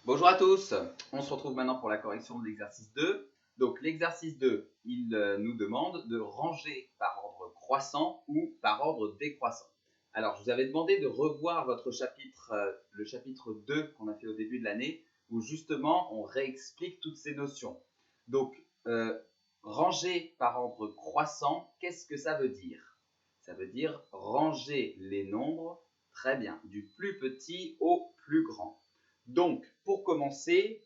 Bonjour à tous, on se retrouve maintenant pour la correction de l'exercice 2. Donc l'exercice 2, il nous demande de ranger par ordre croissant ou par ordre décroissant. Alors je vous avais demandé de revoir votre chapitre, le chapitre 2 qu'on a fait au début de l'année, où justement on réexplique toutes ces notions. Donc ranger par ordre croissant, qu'est-ce que ça veut dire? Ça veut dire ranger les nombres, très bien, du plus petit au plus grand. Donc, pour commencer,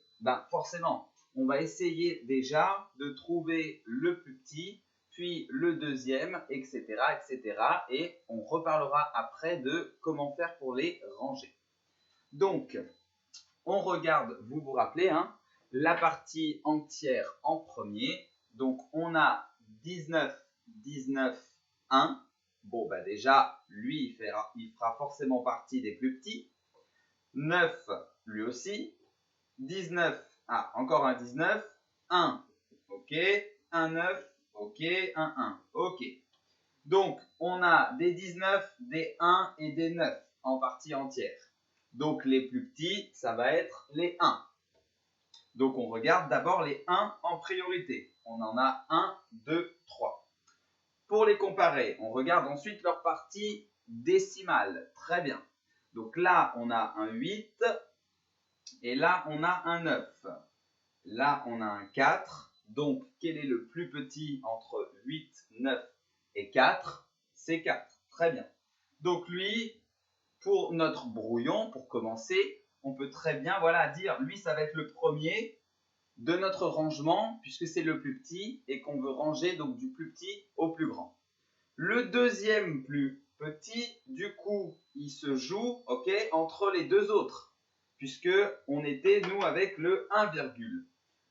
forcément, on va essayer déjà de trouver le plus petit, puis le deuxième, etc., etc. Et on reparlera après de comment faire pour les ranger. Donc, on regarde, vous vous rappelez, la partie entière en premier. Donc, on a 19, 19, 1. Bon, déjà, lui, il fera forcément partie des plus petits. 9, lui aussi. 19, encore un 19. 1, ok. Un 9, ok. Un 1, ok. Donc, on a des 19, des 1 et des 9 en partie entière. Donc, les plus petits, ça va être les 1. Donc, on regarde d'abord les 1 en priorité. On en a 1, 2, 3. Pour les comparer, on regarde ensuite leur partie décimale. Très bien. Donc là, on a un 8. Et là, on a un 9. Là, on a un 4. Donc, quel est le plus petit entre 8, 9 et 4? C'est 4. Très bien. Donc, lui, pour notre brouillon, pour commencer, on peut très bien dire, lui, ça va être le premier de notre rangement, puisque c'est le plus petit et qu'on veut ranger donc du plus petit au plus grand. Le deuxième plus petit, du coup, il se joue entre les deux autres, puisque on était, nous, avec le 1,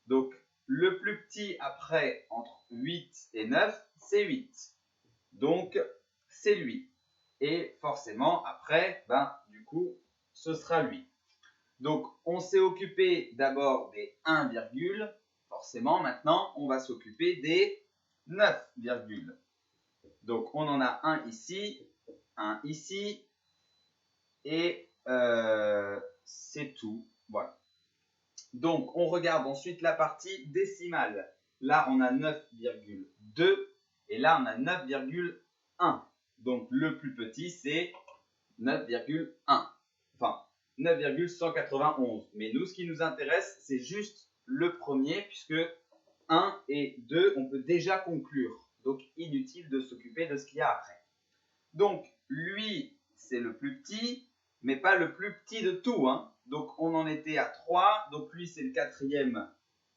donc le plus petit après, entre 8 et 9, c'est 8. Donc, c'est lui. Et forcément, après, du coup, ce sera lui. Donc, on s'est occupé d'abord des 1, forcément, maintenant, on va s'occuper des 9, donc, on en a un ici, et c'est tout. Voilà. Donc, on regarde ensuite la partie décimale. Là, on a 9,2 et là, on a 9,1. Donc, le plus petit, c'est 9,1. Enfin, 9,191. Mais nous, ce qui nous intéresse, c'est juste le premier, puisque 1 et 2, on peut déjà conclure. Donc, inutile de s'occuper de ce qu'il y a après. Donc, lui, c'est le plus petit, mais pas le plus petit de tout. Donc, on en était à 3. Donc, lui, c'est le quatrième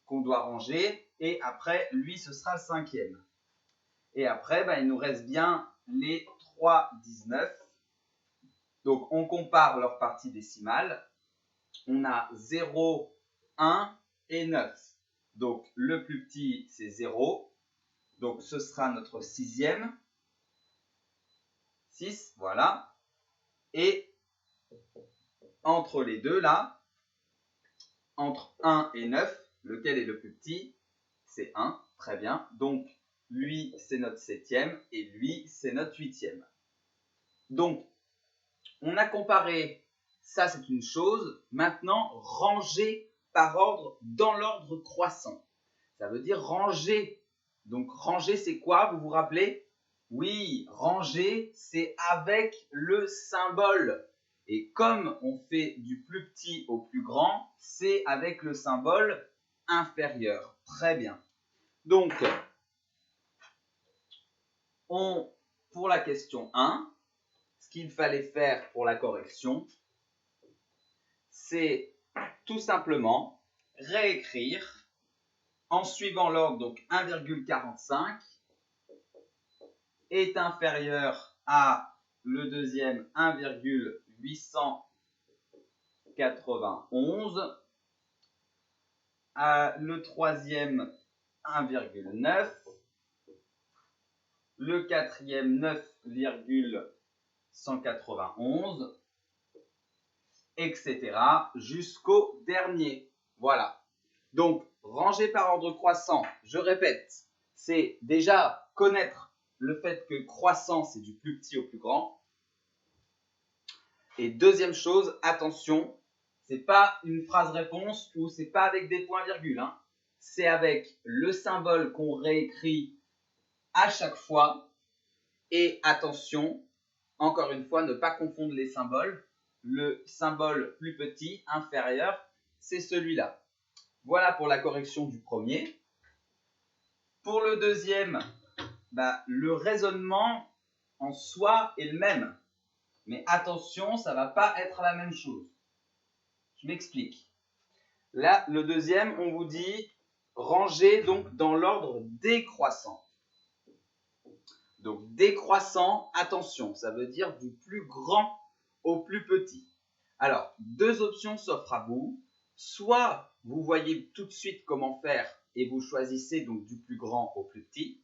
qu'on doit ranger. Et après, lui, ce sera le cinquième. Et après, il nous reste bien les 3 19. Donc, on compare leur partie décimale. On a 0, 1 et 9. Donc, le plus petit, c'est 0. Donc, ce sera notre sixième. 6, voilà. Et entre les deux, là, entre 1 et 9, lequel est le plus petit? C'est 1, très bien. Donc, lui, c'est notre septième et lui, c'est notre huitième. Donc, on a comparé, ça c'est une chose. Maintenant, ranger par ordre dans l'ordre croissant. Ça veut dire ranger. Donc, ranger, c'est quoi? Vous vous rappelez? Oui, ranger, c'est avec le symbole. Et comme on fait du plus petit au plus grand, c'est avec le symbole inférieur. Très bien. Donc, pour la question 1, ce qu'il fallait faire pour la correction, c'est tout simplement réécrire en suivant l'ordre, donc 1,45 est inférieur à le deuxième 1,891, à le troisième 1,9, le quatrième 9,191, etc. jusqu'au dernier. Voilà. Donc, ranger par ordre croissant, je répète, c'est déjà connaître le fait que croissant, c'est du plus petit au plus grand. Et deuxième chose, attention, C'est pas une phrase-réponse ou c'est pas avec des points-virgules. Hein. C'est avec le symbole qu'on réécrit à chaque fois. Et attention, encore une fois, ne pas confondre les symboles. Le symbole plus petit, inférieur, c'est celui-là. Voilà pour la correction du premier. Pour le deuxième, le raisonnement en soi est le même. Mais attention, ça ne va pas être la même chose. Je m'explique. Là, le deuxième, on vous dit ranger donc dans l'ordre décroissant. Donc décroissant, attention, ça veut dire du plus grand au plus petit. Alors, deux options s'offrent à vous. Soit vous voyez tout de suite comment faire et vous choisissez donc du plus grand au plus petit.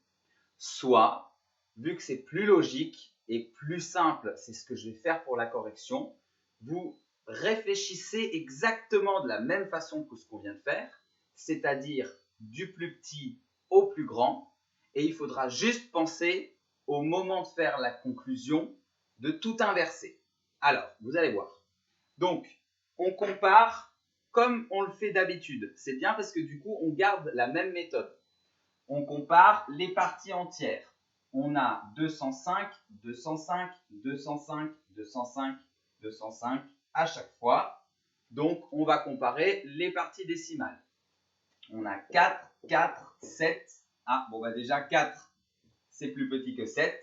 Soit, vu que c'est plus logique et plus simple, c'est ce que je vais faire pour la correction, vous réfléchissez exactement de la même façon que ce qu'on vient de faire, c'est-à-dire du plus petit au plus grand, et il faudra juste penser au moment de faire la conclusion de tout inverser. Alors, vous allez voir. Donc, on compare comme on le fait d'habitude. C'est bien parce que du coup, on garde la même méthode. On compare les parties entières. On a 205, 205, 205, 205, 205 à chaque fois. Donc, on va comparer les parties décimales. On a 4, 4, 7. Ah, bon, déjà 4, c'est plus petit que 7.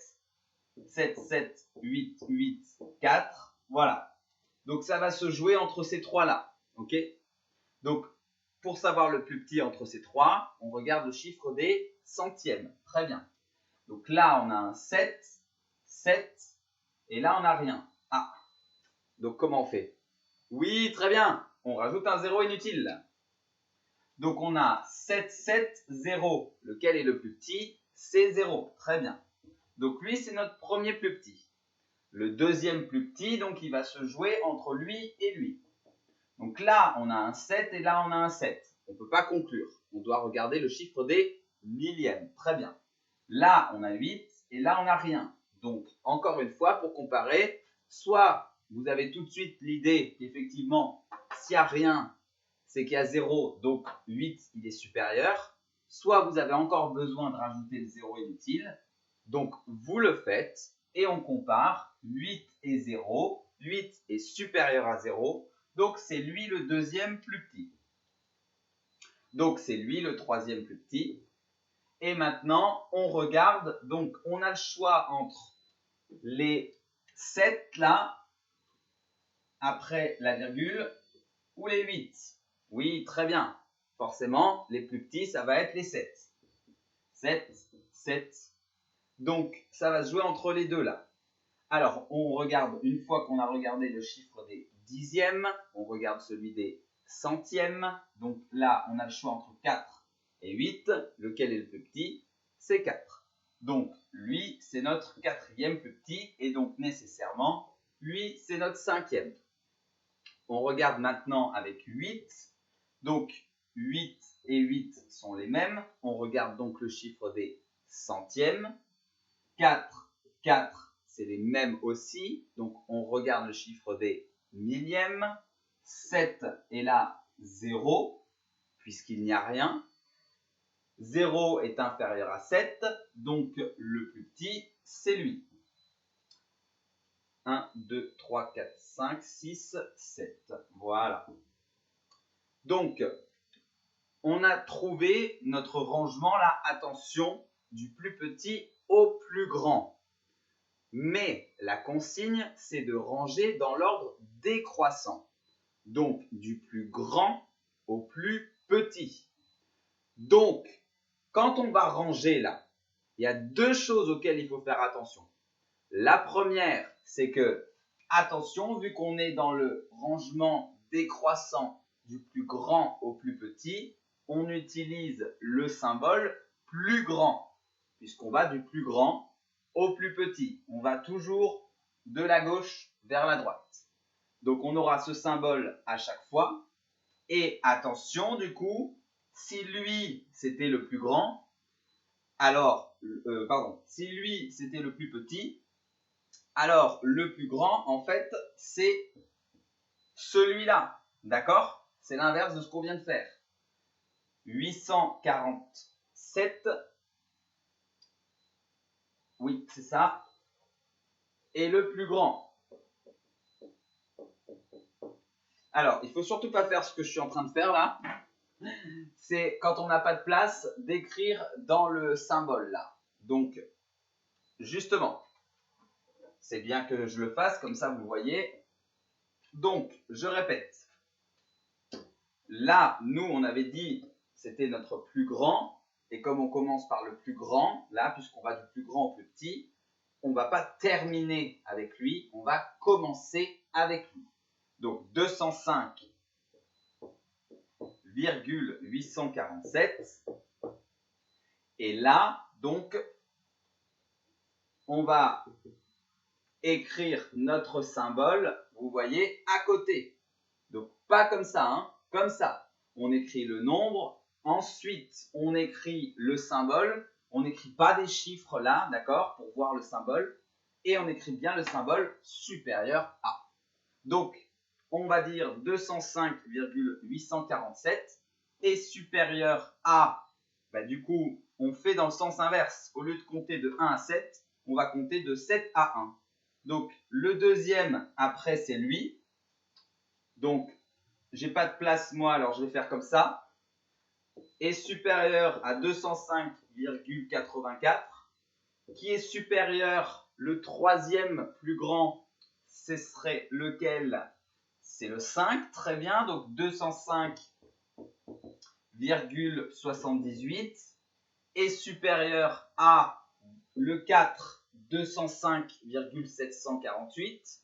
7, 7, 8, 8, 4. Voilà. Donc, ça va se jouer entre ces trois-là. OK ? Donc, pour savoir le plus petit entre ces trois, on regarde le chiffre des centièmes. Très bien. Donc là, on a un 7, 7, et là, on n'a rien. Ah, donc comment on fait? Oui, très bien. On rajoute un 0 inutile. Donc on a 7, 7, 0. Lequel est le plus petit? C'est 0. Très bien. Donc lui, c'est notre premier plus petit. Le deuxième plus petit, donc il va se jouer entre lui et lui. Donc là, on a un 7 et là, on a un 7. On ne peut pas conclure. On doit regarder le chiffre des millièmes. Très bien. Là, on a 8 et là, on n'a rien. Donc, encore une fois, pour comparer, soit vous avez tout de suite l'idée qu'effectivement, s'il n'y a rien, c'est qu'il y a 0, donc 8, il est supérieur. Soit vous avez encore besoin de rajouter le 0 inutile. Donc, vous le faites et on compare 8 et 0. 8 est supérieur à 0. Donc, c'est lui le deuxième plus petit. Donc, c'est lui le troisième plus petit. Et maintenant, on regarde. Donc, on a le choix entre les 7 là, après la virgule, ou les 8. Oui, très bien. Forcément, les plus petits, ça va être les 7. 7, 7. Donc, ça va se jouer entre les deux là. Alors, on regarde, une fois qu'on a regardé le chiffre des dixièmes, on regarde celui des centièmes. Donc là, on a le choix entre 4 et 8. Lequel est le plus petit? C'est 4. Donc, lui, c'est notre quatrième plus petit. Et donc, nécessairement, lui, c'est notre cinquième. On regarde maintenant avec 8. Donc, 8 et 8 sont les mêmes. On regarde donc le chiffre des centièmes. 4, 4. C'est les mêmes aussi. Donc, on regarde le chiffre des millièmes. 7 est là 0, puisqu'il n'y a rien. 0 est inférieur à 7, donc le plus petit, c'est lui. 1, 2, 3, 4, 5, 6, 7. Voilà. Donc, on a trouvé notre rangement là. Attention, du plus petit au plus grand. Mais la consigne, c'est de ranger dans l'ordre décroissant. Donc, du plus grand au plus petit. Donc, quand on va ranger là, il y a deux choses auxquelles il faut faire attention. La première, c'est que, attention, vu qu'on est dans le rangement décroissant du plus grand au plus petit, on utilise le symbole plus grand, puisqu'on va du plus grand au plus petit. On va toujours de la gauche vers la droite. Donc, on aura ce symbole à chaque fois. Et attention, du coup, si lui, c'était le plus grand, alors, si lui, c'était le plus petit, alors le plus grand, en fait, c'est celui-là. D'accord? C'est l'inverse de ce qu'on vient de faire. 847. Oui, c'est ça. Et le plus grand. Alors, il ne faut surtout pas faire ce que je suis en train de faire là. C'est quand on n'a pas de place, d'écrire dans le symbole là. Donc, justement, c'est bien que je le fasse, comme ça vous voyez. Donc, je répète. Là, nous, on avait dit c'était notre plus grand. Et comme on commence par le plus grand, là, puisqu'on va du plus grand au plus petit, on ne va pas terminer avec lui, on va commencer avec lui. Donc, 205,847. Et là, donc, on va écrire notre symbole, vous voyez, à côté. Donc, pas comme ça, hein, comme ça. On écrit le nombre, ensuite, on écrit le symbole. On n'écrit pas des chiffres là, d'accord, pour voir le symbole. Et on écrit bien le symbole supérieur à. Donc, on va dire 205,847 est supérieur à, du coup, on fait dans le sens inverse. Au lieu de compter de 1 à 7, on va compter de 7 à 1. Donc, le deuxième, après, c'est lui. Donc, j'ai pas de place, moi, alors je vais faire comme ça. Est supérieur à 205,84. Qui est supérieur, le troisième plus grand, ce serait lequel? C'est le 5, très bien. Donc, 205,78 est supérieur à le 4, 205,748,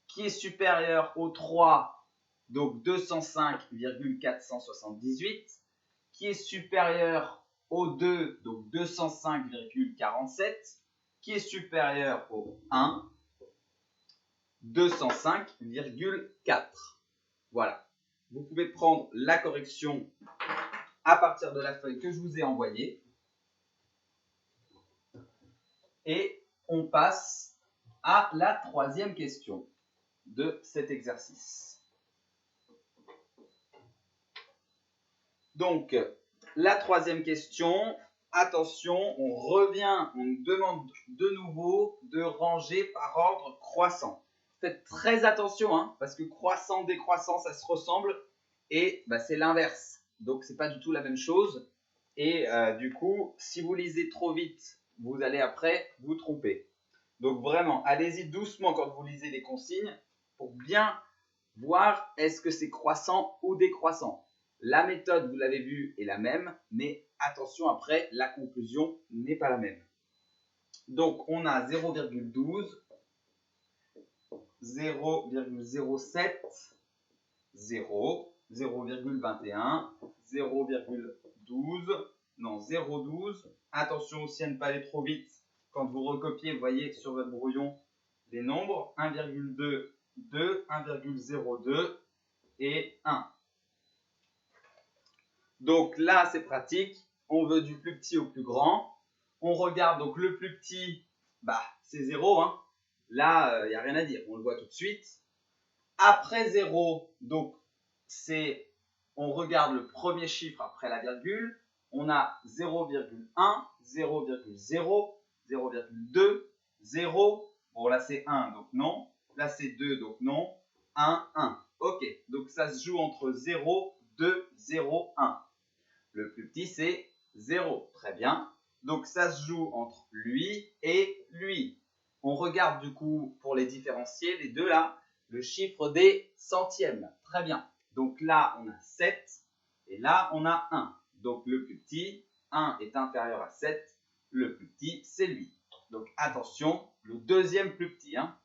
qui est supérieur au 3, donc 205,478, qui est supérieur au 2, donc 205,47, qui est supérieur au 1, 205,4. Voilà. Vous pouvez prendre la correction à partir de la feuille que je vous ai envoyée. Et on passe à la troisième question de cet exercice. Donc, la troisième question, attention, on revient, on nous demande de nouveau de ranger par ordre croissant. Faites très attention, hein, parce que croissant, décroissant, ça se ressemble, et c'est l'inverse. Donc, ce n'est pas du tout la même chose. Et du coup, si vous lisez trop vite, vous allez après vous tromper. Donc vraiment, allez-y doucement quand vous lisez les consignes pour bien voir est-ce que c'est croissant ou décroissant. La méthode, vous l'avez vu, est la même, mais attention après, la conclusion n'est pas la même. Donc on a 0,12, 0,07, 0, 0,21, 0,12, non 0,12. Attention aussi à ne pas aller trop vite. Quand vous recopiez, vous voyez sur votre brouillon les nombres 1,2, 2, 1,02 et 1. Donc là, c'est pratique. On veut du plus petit au plus grand. On regarde donc le plus petit, c'est 0. Hein. Là, il n'y a rien à dire. On le voit tout de suite. Après 0, donc on regarde le premier chiffre après la virgule. On a 0,1, 0,0, 0,2, 0. Bon, là, c'est 1, donc non. Là, c'est 2, donc non. 1, 1. Ok, donc ça se joue entre 0, 2, 0, 1. Le plus petit, c'est 0. Très bien. Donc, ça se joue entre lui et lui. On regarde du coup, pour les différencier, les deux là, le chiffre des centièmes. Très bien. Donc là, on a 7 et là, on a 1. Donc, le plus petit, 1 est inférieur à 7. Le plus petit, c'est lui. Donc, attention, le deuxième plus petit. Hein.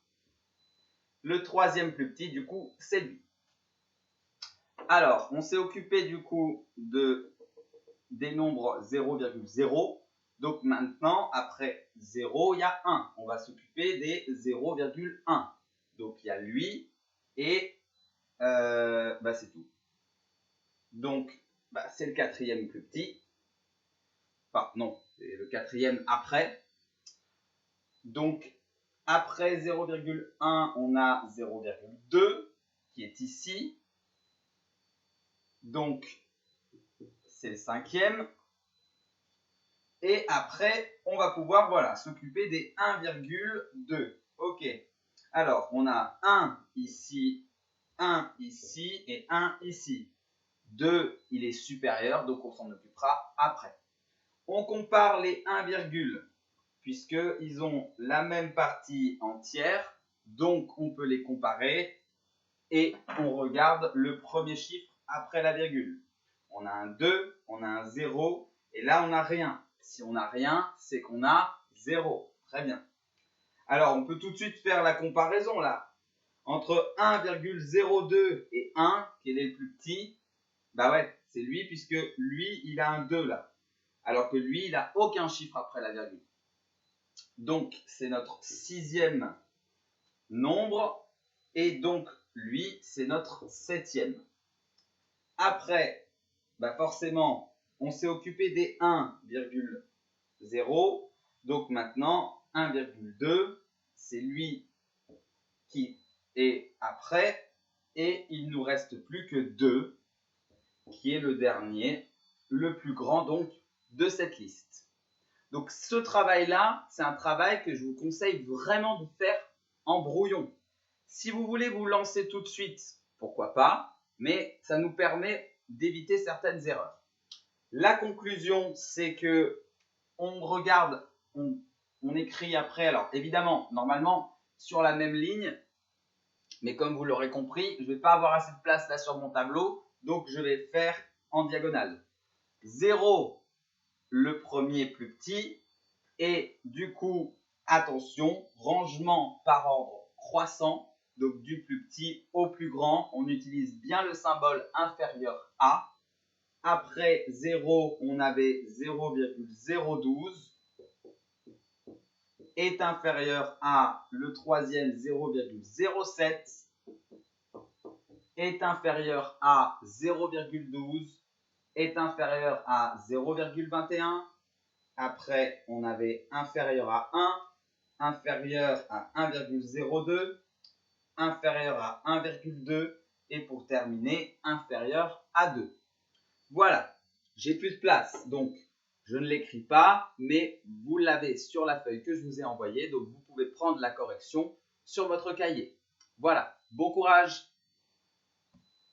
Le troisième plus petit, du coup, c'est lui. Alors, on s'est occupé du coup des nombres 0,0. Donc maintenant, après 0, il y a 1. On va s'occuper des 0,1. Donc il y a lui et c'est tout. Donc c'est le quatrième plus petit. Enfin non, c'est le quatrième après. Donc après 0,1, on a 0,2 qui est ici. Donc, c'est le cinquième. Et après, on va pouvoir voilà, s'occuper des 1,2. Ok. Alors, on a 1 ici et 1 ici. 2, il est supérieur, donc on s'en occupera après. On compare les 1, puisqu'ils ont la même partie entière, donc on peut les comparer et on regarde le premier chiffre après la virgule. On a un 2, on a un 0 et là on n'a rien. Si on n'a rien, c'est qu'on a 0. Très bien. Alors on peut tout de suite faire la comparaison là. Entre 1,02 et 1, quel est le plus petit? Bah ouais, c'est lui puisque lui il a un 2 là. Alors que lui il n'a aucun chiffre après la virgule. Donc c'est notre sixième nombre et donc lui c'est notre septième. Après, bah forcément, on s'est occupé des 1,0. Donc maintenant, 1,2, c'est lui qui est après. Et il ne nous reste plus que 2, qui est le dernier, le plus grand donc de cette liste. Donc ce travail-là, c'est un travail que je vous conseille vraiment de faire en brouillon. Si vous voulez vous lancer tout de suite, pourquoi pas, mais ça nous permet d'éviter certaines erreurs. La conclusion, c'est que on regarde, on écrit après, alors évidemment, normalement, sur la même ligne, mais comme vous l'aurez compris, je ne vais pas avoir assez de place là sur mon tableau, donc je vais faire en diagonale. 0, le premier plus petit, et du coup, attention, rangement par ordre croissant, donc du plus petit au plus grand, on utilise bien le symbole inférieur à. Après 0, on avait 0,012 est inférieur à le troisième 0,07 est inférieur à 0,12 est inférieur à 0,21. Après, on avait inférieur à 1, inférieur à 1,02, inférieur à 1,2 et pour terminer, inférieur à 2. Voilà, j'ai plus de place, donc je ne l'écris pas, mais vous l'avez sur la feuille que je vous ai envoyée, donc vous pouvez prendre la correction sur votre cahier. Voilà, bon courage!